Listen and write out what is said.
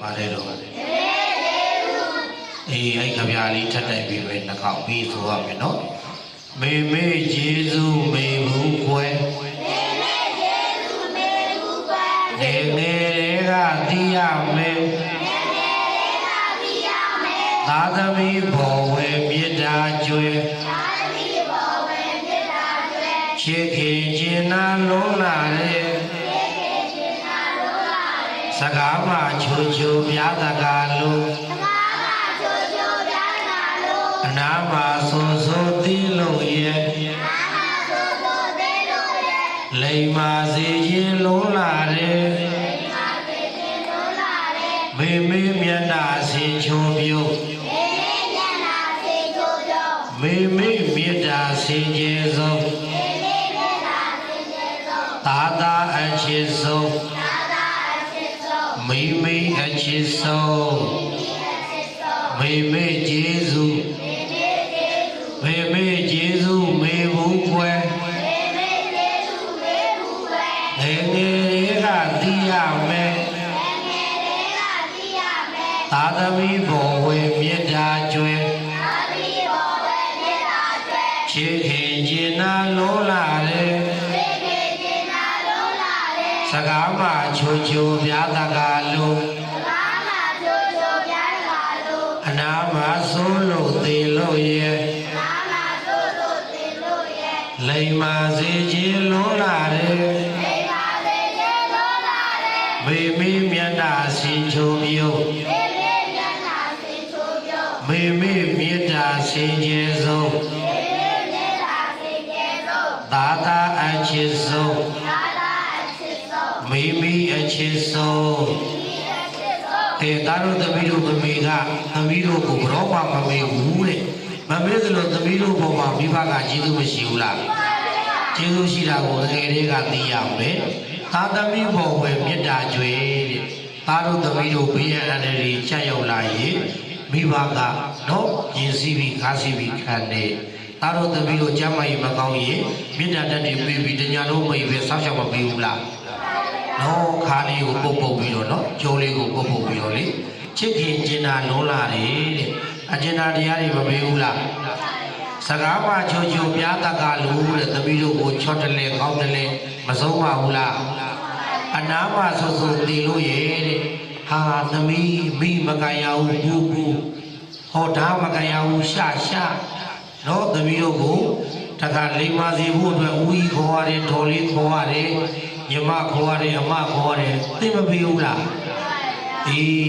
ပါတယ်တော့အေးအဲ့ကြပြားလေးထပ်တိုက်ပြီးပဲနှောက်ပြီးဆိုရမယ်နော်မေမေယေစုမေဘူးခွဲမေမေယေစုမေဘူးခွဲနေငယ်တွေကသိရမယ်နေငယ်တွေကသိရမယ်သာသမီဘောဝေမေတ္တာကျွဲသာသမီဘောဝေမေတ္တာကျွဲချစ်ခင်ခြင်းနာလုံးလာတဲ့စကားမှချိုချိုပြားတကားလို့အနာမဆိုဆိုသိလို့ရဲ့လိမ္မာစေခြင်းလုံးလာတဲ့မေမေမျက်နှာစေချိုပြုတ်မေမေမေတ္တာစေကျေဆုံးသာသာအချစ်ဆုံးမေမေအချစ်ဆုံးမေမေကျေးဇူးမေမေကျေးဇူးမေဘူးခွဲငယ်ငယ်တွေကသိရမယ်သာသမီဘောဝေမေတ္တာကျွဲချစ်ခင်ခြင်းနာလုံးလာတဲ့စကားမှချိုချိုပြားတကားလို့အနာမဆိုးလို့သေလို့ရဲ့လိမ္မာစေခြင်းလုံးလာတဲ့မေမေမျက်နှာစီချိုပြုတ်မေမေမေတ္တာစေခြင်းဆုံးသာသာအချစ်ဆုံးမေမေအချစ်ဆုံးတေတာတို့သမီးတို့သမီးကသမီးတို့ကိုဘရောပါမမေဘူးတဲ့မမေးသလိုသမီးတို့ပေါ်မှာမိဘကကျေးဇူးမရှိဘူးလားကျေးဇူးရှိတာကိုငယ်လေးကသိရမယ်သာသမီဘောဝေမေတ္တာကျွေတဲ့သားတို့သမီးတို့ဘေးရန်အန္တရာယ်ချက်ရောက်လာရင်မိဘကတော့ရင်စီးပြီးခါစီးပြီးခံတယ်သားတို့သမီးတို့ကျမ်းမာရေးမကောင်းရင်မေတ္တာတက်တွေပေးပြီးတညာလုံးမိပဲဆောက်ရှောက်မပေးဘူးလားနော်ခါလေးကိုပုတ်ပုတ်ပြီးတော့နော်ကြိုးလေးကိုပုတ်ပုတ်ပြီးတော့လေချစ်ခင်ကျင်နာလုံးလာတယ်တဲ့အကျင်နာတရားတွေမပေးဘူးလားစကားမှချိုချိုပြားတကားလို့တဲ့သမီးတို့ကိုချော့တလဲကောင်းတလဲမဆုံးပါဘူးလားအနာမဆိုဆိုတည်လို့ရဲ့တဲ့ဟာသမီးမိမကရဘူးဘူးဟောဒါမကရဘူးရှာနော်သမီးတို့ကိုတခါလိမ္မာစီဖို့အတွက်ဦးကြီးခေါ်ရတယ်ဒေါ်လေးခေါ်ရတယ်ညီမခေါ်ရတယ်အမခေါ်ရတယ်သိမပေးဘူးလားအေး